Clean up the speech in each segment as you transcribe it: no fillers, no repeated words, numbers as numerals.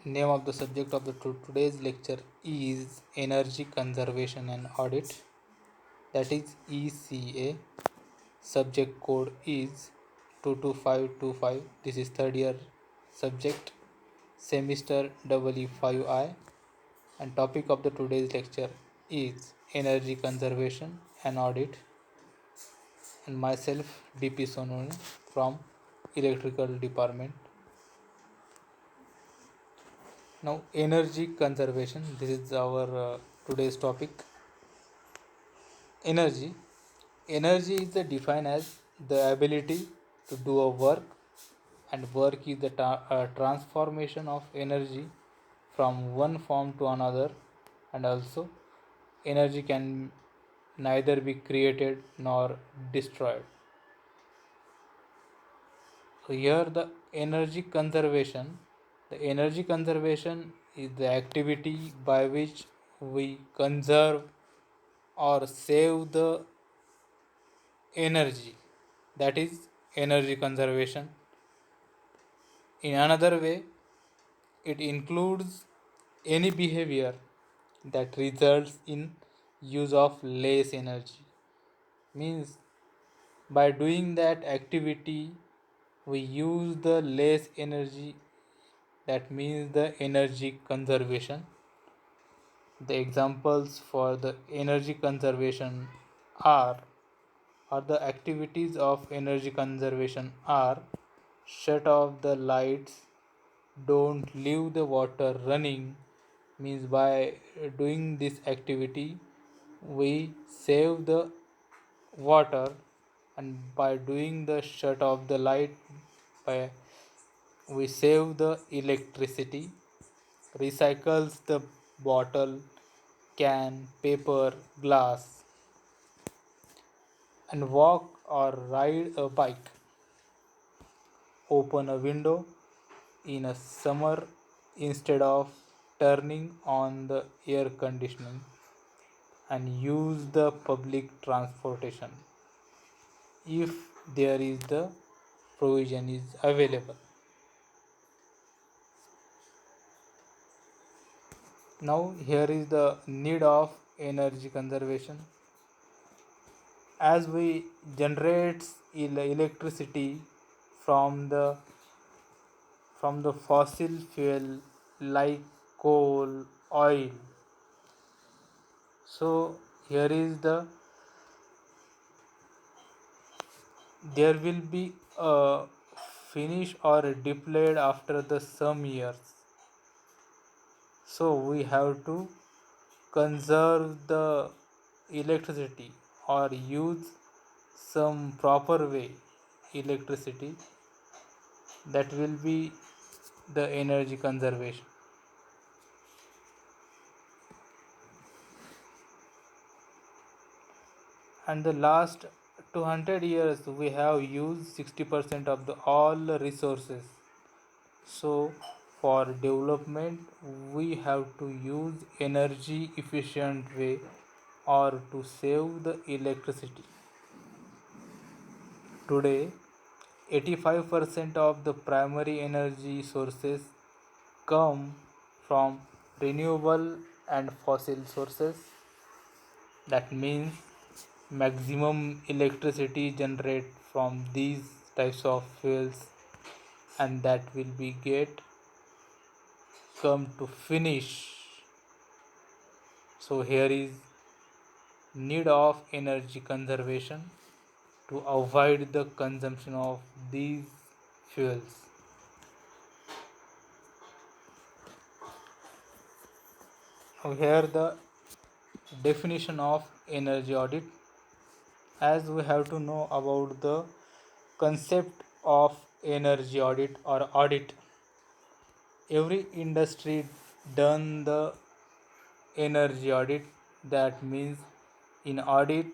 Name of the subject of the today's lecture is energy conservation and audit, that is ECA. Subject code is 22525. This is third year subject, semester EE5I, and topic of the today's lecture is energy conservation and audit, and myself DP Sononi from electrical department. Now energy conservation, this is our today's topic. Energy is the defined as the ability to do a work, and work is the transformation of energy from one form to another, and also energy can neither be created nor destroyed. So here the energy conservation is the activity by which we conserve or save the energy, that is energy conservation. In another way, it includes any behavior that results in use of less energy. Means by doing that activity we use the less energy, that means the energy conservation. The examples for the energy conservation are or the activities of energy conservation are: shut off the lights, don't leave the water running. Means by doing this activity we save the water, and by doing the shut off the light by we save the electricity. Recycles the bottle, can, paper, glass, and walk or ride a bike. Open a window in a summer instead of turning on the air conditioning, and use the public transportation if there is the provision is available. Now here is the need of energy conservation. As we generate electricity from the fossil fuel like coal, oil, so here is the there will be a finish or depleted after the some years. So we have to conserve the electricity or use some proper way electricity, that will be the energy conservation. And the last 200 years we have used 60% of the all resources. So for development we have to use energy efficient way or to save the electricity. Today 85% of the primary energy sources come from renewable and fossil sources. That means maximum electricity generated from these types of fuels, and that will be get come to finish. So here is need of energy conservation to avoid the consumption of these fuels. Now here the definition of energy audit. As we have to know about the concept of energy audit or audit, every industry done the energy audit. That means in audit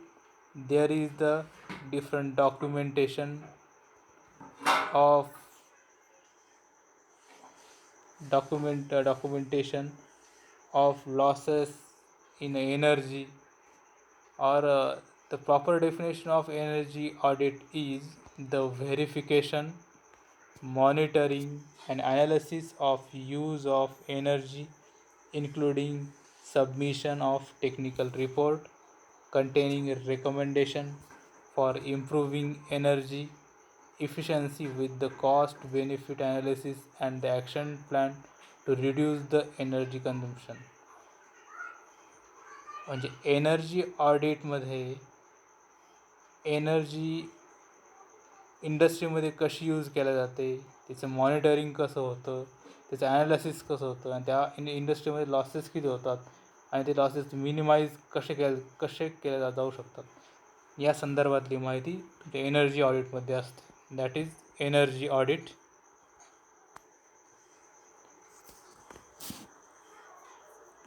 there is the different of documentation of losses in energy, or the proper definition of energy audit is the verification monitoring and analysis of use of energy, including submission of technical report containing a recommendation for improving energy efficiency with the cost benefit analysis and the action plan to reduce the energy consumption. म्हणजे energy ऑडिटमध्ये energy इंडस्ट्रीमध्ये कशी use केल्या जाते, त्याचं monitoring कसं होतं, त्याचं analysis कसं होतं आणि त्या इंडस्ट्रीमध्ये लॉसेस किती होतात आणि ते लॉसेस मिनिमाइज कसे केले जाऊ शकतात या संदर्भातली माहिती तुमच्या एनर्जी ऑडिटमध्ये असते. That is energy audit.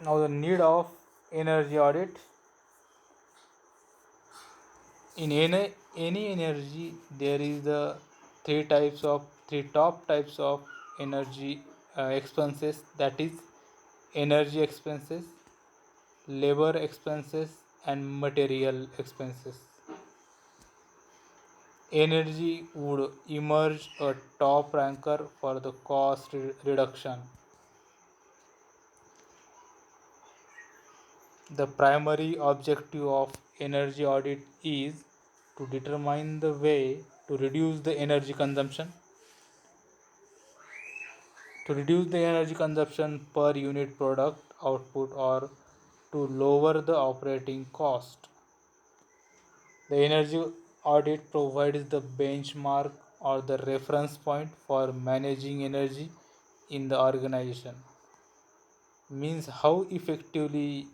Now the need of energy audit. In any energy there is the three top types of energy expenses, that is energy expenses, labor expenses and material expenses. Energy would emerge a top ranker for the cost reduction. The primary objective of energy audit is to determine the way to reduce the energy consumption. To reduce the energy consumption per unit product output or to lower the operating cost. The energy audit provides the benchmark or the reference point for managing energy in the organization. Means how effectively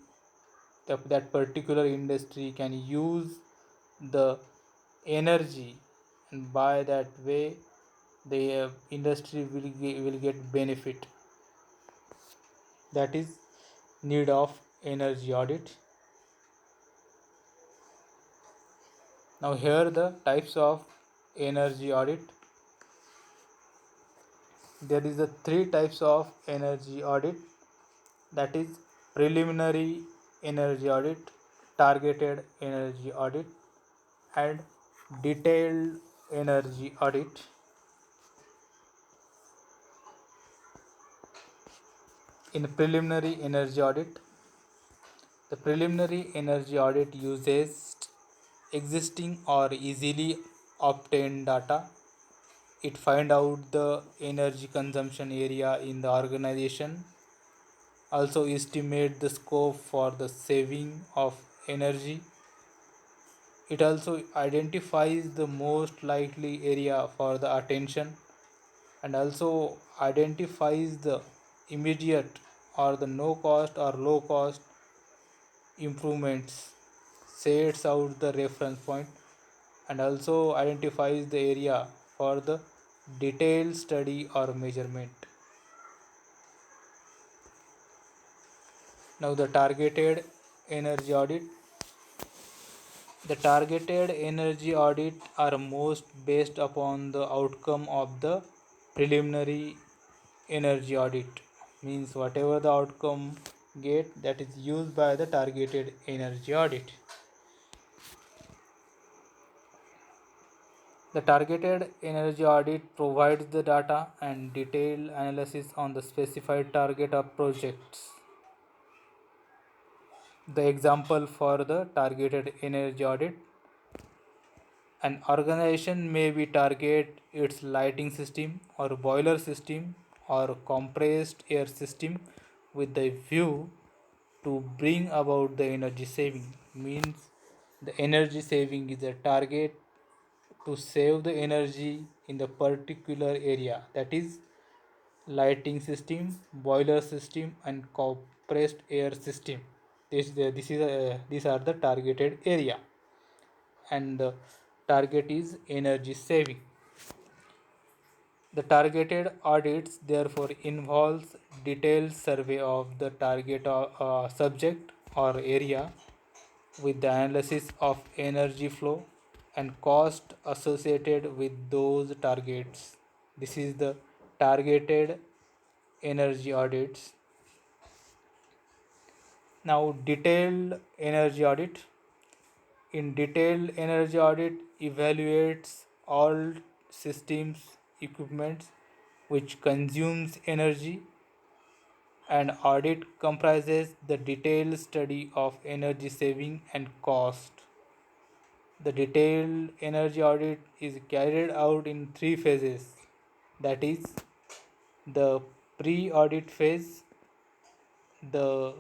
that particular industry can use the energy, and by that way the industry will get benefit. That is need of energy audit. Now here the types of energy audit. There is the three types of energy audit, that is preliminary energy audit, targeted energy audit and detailed energy audit. In preliminary energy audit, the preliminary energy audit uses existing or easily obtained data. It find out the energy consumption area in the organization, also estimate the scope for the saving of energy. It also identifies the most likely area for the attention and also identifies the immediate or the no cost or low cost improvements, sets out the reference point and also identifies the area for the detailed study or measurement. Now the targeted energy audit. The targeted energy audit are most based upon the outcome of the preliminary energy audit. Means whatever the outcome get, that is used by the targeted energy audit. The targeted energy audit provides the data and detailed analysis on the specified target of projects. The example for the targeted energy audit: an organization may be target its lighting system or boiler system or compressed air system with the view to bring about the energy saving. Means the energy saving is a target to save the energy in the particular area, that is lighting system, boiler system and compressed air system. These are the targeted area and the target is energy saving. The targeted audits therefore involves detailed survey of the target subject or area with the analysis of energy flow and cost associated with those targets. This is the targeted energy audits. Now detailed energy audit. In detailed energy audit evaluates all systems equipment which consumes energy. An audit comprises the detailed study of energy saving and cost. The detailed energy audit is carried out in three phases, that is, the pre audit phase, the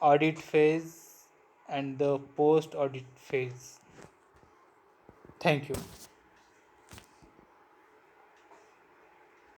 audit phase, and the post audit phase. Thank you.